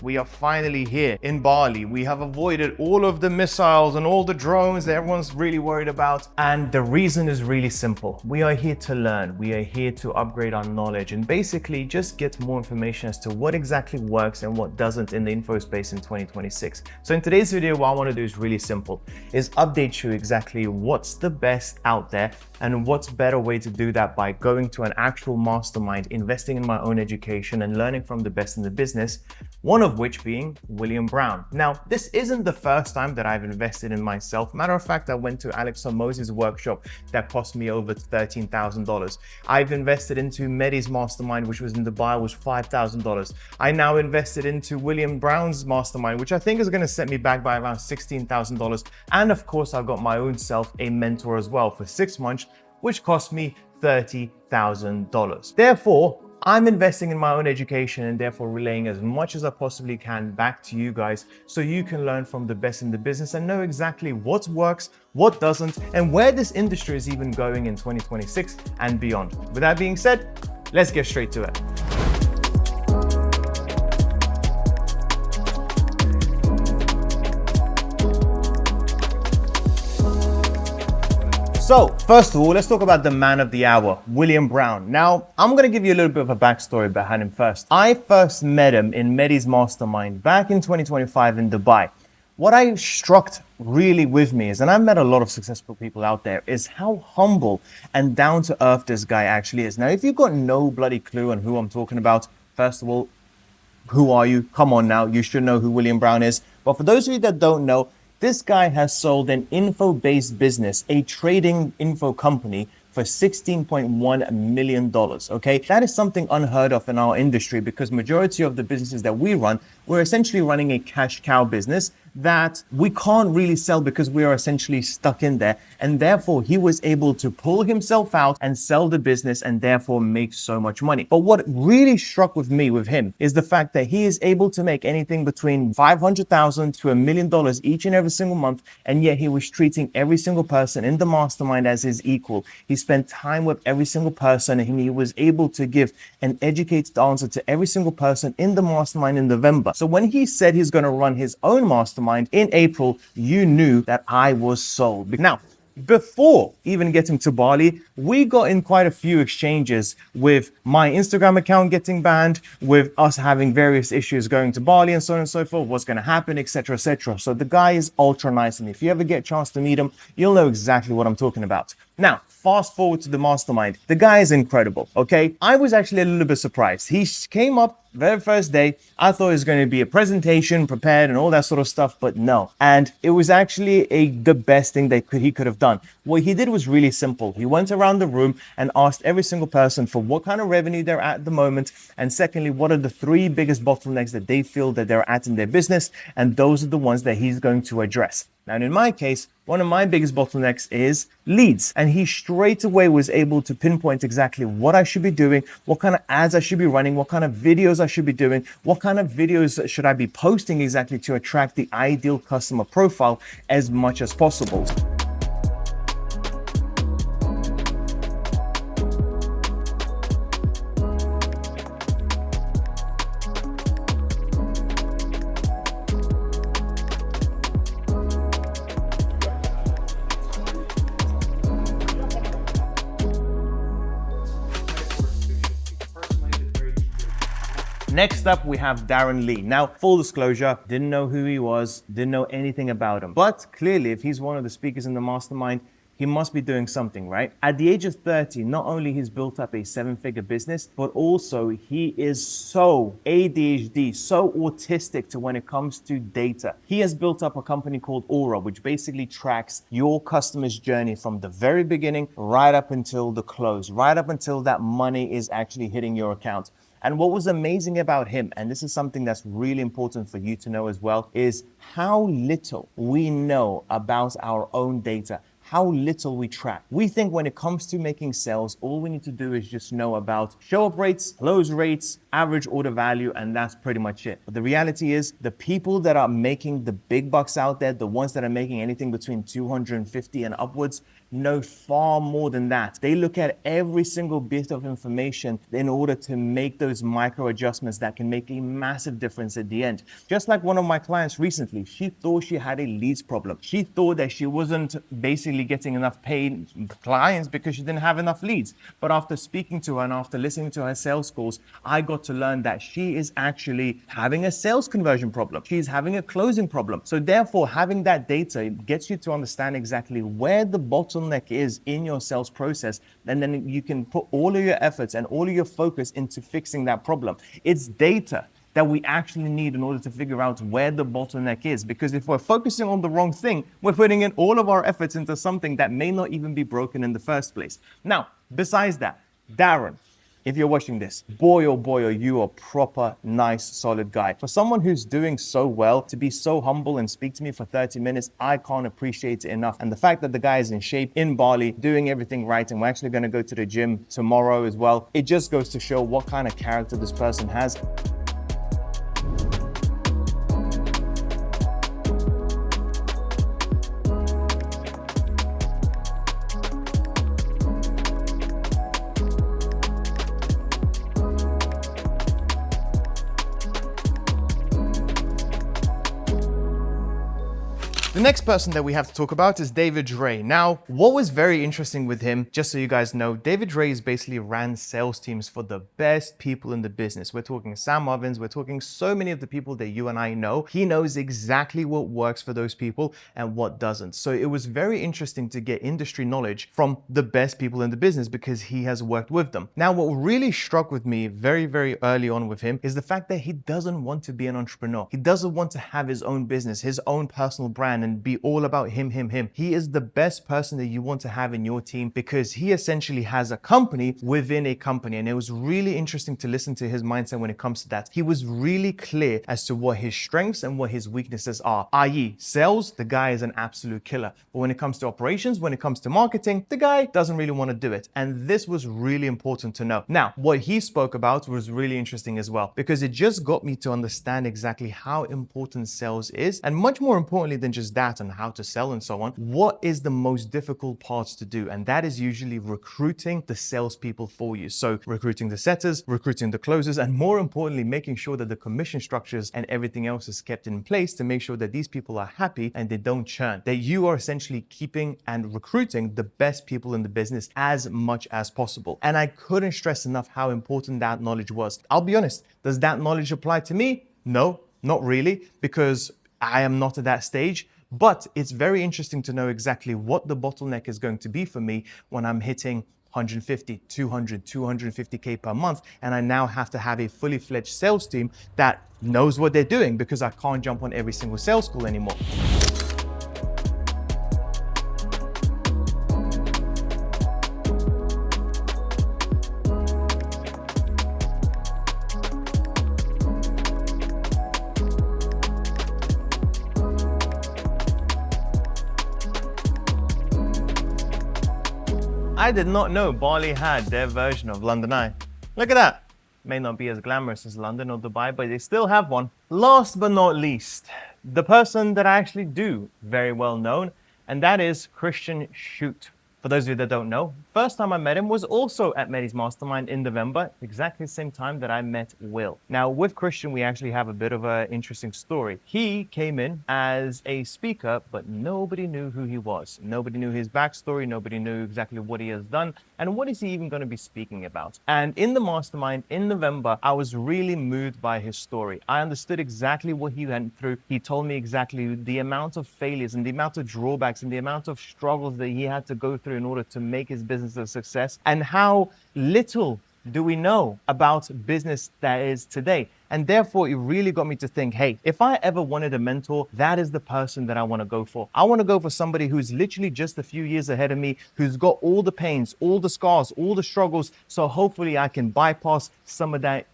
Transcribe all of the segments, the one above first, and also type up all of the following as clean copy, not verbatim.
We are finally here in Bali. We have avoided all of the missiles and all the drones that everyone's really worried about. And the reason is really simple. We are here to learn. We are here to upgrade our knowledge and basically just get more information as to what exactly works and what doesn't in the info space in 2026. So in today's video, what I want to do is really simple, is update you exactly what's the best out there and what's better way to do that by going to an actual mastermind, investing in my own education and learning from the best in the business, one of which being William Brown. Now, this isn't the first time that I've invested in myself. Matter of fact, I went to Alex Hormozzi's workshop that cost me over $13,000. I've invested into Mehdi's mastermind, which was in Dubai, was $5,000. I now invested into William Brown's mastermind, which I think is going to set me back by around $16,000. And of course, I've got my own self a mentor as well for 6 months, which cost me $30,000. Therefore, I'm investing in my own education and therefore relaying as much as I possibly can back to you guys so you can learn from the best in the business and know exactly what works, what doesn't, and where this industry is even going in 2026 and beyond. With that being said, let's get straight to it. So, first of all, let's talk about the man of the hour, William Brown. Now, I'm going to give you a little bit of a backstory behind him first. I first met him in Mehdi's mastermind back in 2025 in Dubai. What I struck really with me is, and I've met a lot of successful people out there, is how humble and down to earth this guy actually is. Now, if you've got no bloody clue on who I'm talking about, first of all, who are you? Come on now, you should know who William Brown is. But for those of you that don't know, this guy has sold an info-based business, a trading info company, for $16.1 million, okay? That is something unheard of in our industry because majority of the businesses that we run, we're essentially running a cash cow business that we can't really sell because we are essentially stuck in there. And therefore, he was able to pull himself out and sell the business and therefore make so much money. But what really struck with me with him is the fact that he is able to make anything between $500,000 to $1 million each and every single month. And yet he was treating every single person in the mastermind as his equal. He spent time with every single person and he was able to give an educated answer to every single person in the mastermind in November. So when he said he's going to run his own mastermind in April, you knew that I was sold. Now, before even getting to Bali, we got in quite a few exchanges with my Instagram account getting banned, with us having various issues going to Bali and so on and so forth, what's going to happen, etc., etc. So the guy is ultra nice. And if you ever get a chance to meet him, you'll know exactly what I'm talking about. Now, fast forward to the mastermind. The guy is incredible, okay? I was actually a little bit surprised. He came up very first day. I thought it was going to be a presentation prepared and all that sort of stuff, but no. And it was actually the best thing that he could have done. What he did was really simple. He went around the room and asked every single person for what kind of revenue they're at the moment. And secondly, what are the 3 biggest bottlenecks that they feel that they're at in their business? And those are the ones that he's going to address. Now, in my case, one of my biggest bottlenecks is leads. And he straight away was able to pinpoint exactly what I should be doing, what kind of ads I should be running, what kind of videos I should be doing, what kind of videos should I be posting exactly to attract the ideal customer profile as much as possible. Next up, we have Darren Lee. Now, full disclosure, didn't know who he was, didn't know anything about him. But clearly, if he's one of the speakers in the mastermind, he must be doing something, right? At the age of 30, not only he's built up a 7-figure business, but also he is so ADHD, so autistic to when it comes to data. He has built up a company called Aura, which basically tracks your customer's journey from the very beginning right up until the close, right up until that money is actually hitting your account. And what was amazing about him, and this is something that's really important for you to know as well, is how little we know about our own data, how little we track. We think when it comes to making sales, all we need to do is just know about show-up rates, close rates, average order value, and that's pretty much it. But the reality is the people that are making the big bucks out there, the ones that are making anything between 250 and upwards, know far more than that. They look at every single bit of information in order to make those micro adjustments that can make a massive difference at the end. Just like one of my clients recently, she thought she had a leads problem. She thought that she wasn't basically getting enough paid clients because she didn't have enough leads. But after speaking to her and after listening to her sales calls, I got to learn that she is actually having a sales conversion problem. She's having a closing problem. So therefore, having that data gets you to understand exactly where the bottleneck is in your sales process. And then you can put all of your efforts and all of your focus into fixing that problem. It's data that we actually need in order to figure out where the bottleneck is. Because if we're focusing on the wrong thing, we're putting in all of our efforts into something that may not even be broken in the first place. Now, besides that, Darren, if you're watching this, boy, are you a proper, nice, solid guy. For someone who's doing so well, to be so humble and speak to me for 30 minutes, I can't appreciate it enough. And the fact that the guy is in shape in Bali, doing everything right, and we're actually gonna go to the gym tomorrow as well, it just goes to show what kind of character this person has. The next person that we have to talk about is David Ray. Now, what was very interesting with him, just so you guys know, David Ray basically ran sales teams for the best people in the business. We're talking Sam Ovens, we're talking so many of the people that you and I know. He knows exactly what works for those people and what doesn't. So it was very interesting to get industry knowledge from the best people in the business because he has worked with them. Now, what really struck with me very, very early on with him is the fact that he doesn't want to be an entrepreneur. He doesn't want to have his own business, his own personal brand, and be all about him. He is the best person that you want to have in your team because he essentially has a company within a company. And it was really interesting to listen to his mindset when it comes to that. He was really clear as to what his strengths and what his weaknesses are, i.e. sales, the guy is an absolute killer. But when it comes to operations, when it comes to marketing, the guy doesn't really want to do it. And this was really important to know. Now, what he spoke about was really interesting as well, because it just got me to understand exactly how important sales is. And much more importantly than just that and how to sell and so on, what is the most difficult parts to do? And that is usually recruiting the salespeople for you. So recruiting the setters, recruiting the closers, and more importantly, making sure that the commission structures and everything else is kept in place to make sure that these people are happy and they don't churn. That you are essentially keeping and recruiting the best people in the business as much as possible. And I couldn't stress enough how important that knowledge was. I'll be honest, does that knowledge apply to me? No, not really, because I am not at that stage. But it's very interesting to know exactly what the bottleneck is going to be for me when I'm hitting 150, 200, 250K per month. And I now have to have a fully fledged sales team that knows what they're doing because I can't jump on every single sales call anymore. I did not know Bali had their version of London Eye. Look at that. May not be as glamorous as London or Dubai, but they still have one. Last but not least, the person that I actually do very well known, and that is Christian Shoot. For those of you that don't know, first time I met him was also at Medi's Mastermind in November, exactly the same time that I met Will. Now with Christian, we actually have a bit of an interesting story. He came in as a speaker, but nobody knew who he was. Nobody knew his backstory. Nobody knew exactly what he has done and what is he even going to be speaking about. And in the Mastermind in November, I was really moved by his story. I understood exactly what he went through. He told me exactly the amount of failures and the amount of drawbacks and the amount of struggles that he had to go through in order to make his business a success, and how little do we know about business that is today. And therefore, it really got me to think, hey, if I ever wanted a mentor, that is the person that I want to go for. I want to go for somebody who's literally just a few years ahead of me, who's got all the pains, all the scars, all the struggles. So hopefully I can bypass some of that,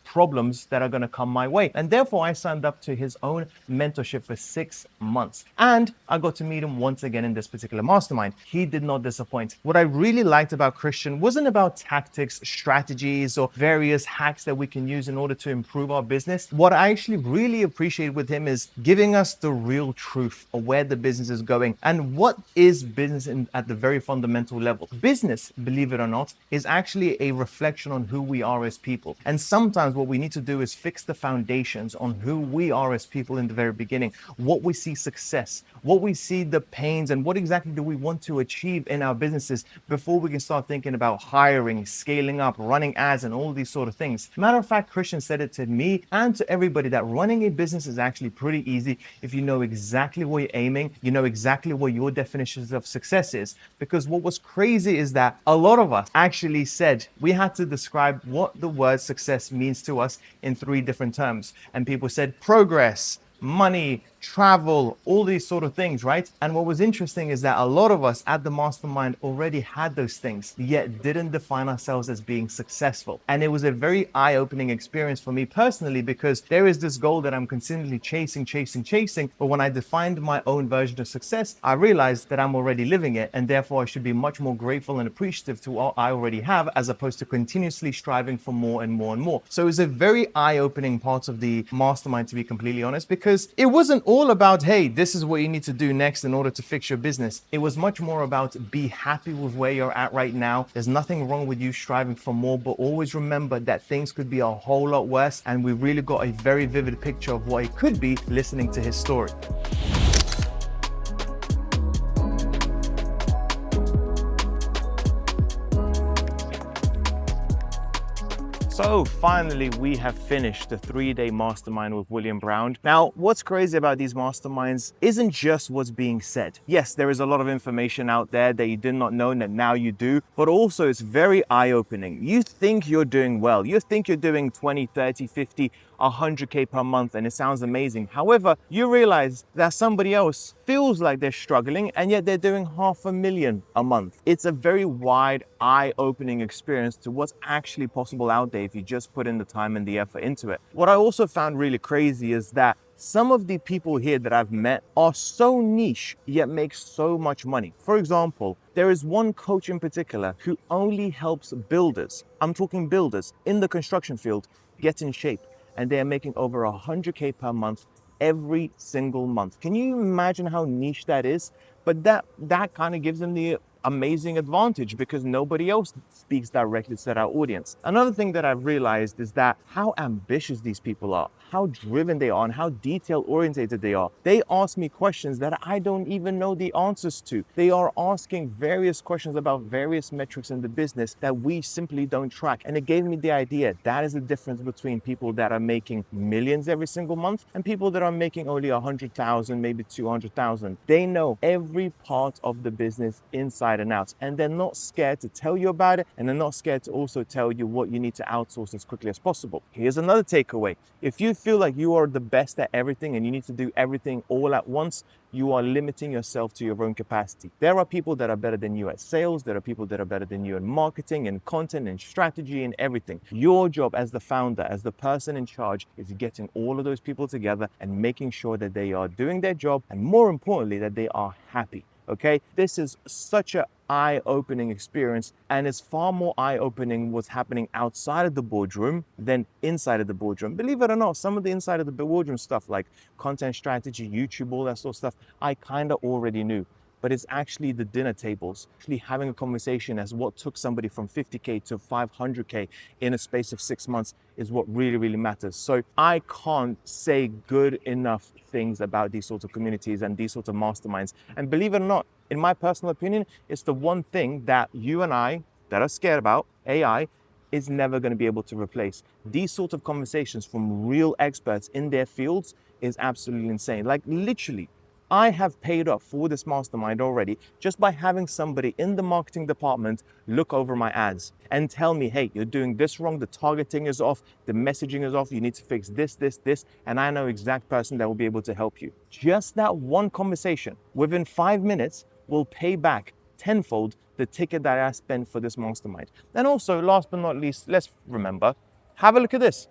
problems that are going to come my way. And therefore, I signed up to his own mentorship for 6 months. And I got to meet him once again in this particular mastermind. He did not disappoint. What I really liked about Christian wasn't about tactics, strategies, or various hacks that we can use in order to improve of our business, what I actually really appreciate with him is giving us the real truth of where the business is going and what is business at the very fundamental level. Business, believe it or not, is actually a reflection on who we are as people. And sometimes what we need to do is fix the foundations on who we are as people in the very beginning, what we see success, what we see the pains, and what exactly do we want to achieve in our businesses before we can start thinking about hiring, scaling up, running ads, and all these sort of things. Matter of fact, Christian said it to me and to everybody that running a business is actually pretty easy if you know exactly where you're aiming, you know exactly what your definitions of success is. Because what was crazy is that a lot of us actually said we had to describe what the word success means to us in 3 different terms. And people said progress, money, travel, all these sort of things, right? And what was interesting is that a lot of us at the mastermind already had those things, yet didn't define ourselves as being successful. And it was a very eye-opening experience for me personally, because there is this goal that I'm consistently chasing. But when I defined my own version of success, I realized that I'm already living it. And therefore I should be much more grateful and appreciative to what I already have, as opposed to continuously striving for more and more and more. So it was a very eye-opening part of the mastermind, to be completely honest, because it wasn't all about, hey, this is what you need to do next in order to fix your business. It was much more about be happy with where you're at right now. There's nothing wrong with you striving for more, but always remember that things could be a whole lot worse. And we really got a very vivid picture of what it could be listening to his story. So finally, we have finished the 3-day mastermind with William Brown. Now, what's crazy about these masterminds isn't just what's being said. Yes, there is a lot of information out there that you did not know and that now you do, but also it's very eye-opening. You think you're doing well. You think you're doing 20, 30, 50, 100K per month, and it sounds amazing. However, you realize that somebody else feels like they're struggling and yet they're doing $500,000 a month. It's a very wide, eye-opening experience to what's actually possible out there if you just put in the time and the effort into it. What I also found really crazy is that some of the people here that I've met are so niche yet make so much money. For example, there is one coach in particular who only helps builders, I'm talking builders, in the construction field get in shape. And they are making over 100K per month every single month. Can you imagine how niche that is? But that kind of gives them the amazing advantage because nobody else speaks directly to that audience. Another thing that I've realized is that how ambitious these people are, how driven they are, and how detail oriented they are. They ask me questions that I don't even know the answers to. They are asking various questions about various metrics in the business that we simply don't track. And it gave me the idea that is the difference between people that are making millions every single month and people that are making only 100,000, maybe 200,000. They know every part of the business inside and out, and they're not scared to tell you about it, and they're not scared to also tell you what you need to outsource as quickly as possible. Here's another takeaway. If you feel like you are the best at everything and you need to do everything all at once, you are limiting yourself to your own capacity. There are people that are better than you at sales. There are people that are better than you in marketing and content and strategy and everything. Your job as the founder, as the person in charge, is getting all of those people together and making sure that they are doing their job, and more importantly, that they are happy. Okay, this is such an eye-opening experience, and it's far more eye-opening what's happening outside of the boardroom than inside of the boardroom. Believe it or not, some of the inside of the boardroom stuff like content strategy, YouTube, all that sort of stuff, I kind of already knew. But it's actually the dinner tables, actually having a conversation as what took somebody from 50K to 500K in a space of 6 months is what really, really matters. So I can't say good enough things about these sorts of communities and these sorts of masterminds. And believe it or not, in my personal opinion, it's the one thing that you and I that are scared about, AI, is never going to be able to replace. These sorts of conversations from real experts in their fields is absolutely insane. Like literally, I have paid off for this mastermind already just by having somebody in the marketing department look over my ads and tell me, hey, you're doing this wrong, the targeting is off, the messaging is off, you need to fix this, and I know exact person that will be able to help you. Just that one conversation within 5 minutes will pay back tenfold the ticket that I spent for this mastermind. And also, last but not least, let's remember, have a look at this.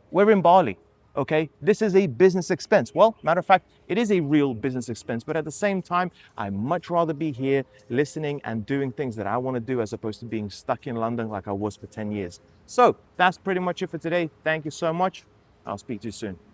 We're in Bali. Okay, this is a business expense. Well, matter of fact, it is a real business expense, but at the same time, I'd much rather be here listening and doing things that I want to do as opposed to being stuck in London like I was for 10 years. So that's pretty much it for today. Thank you so much. I'll speak to you soon.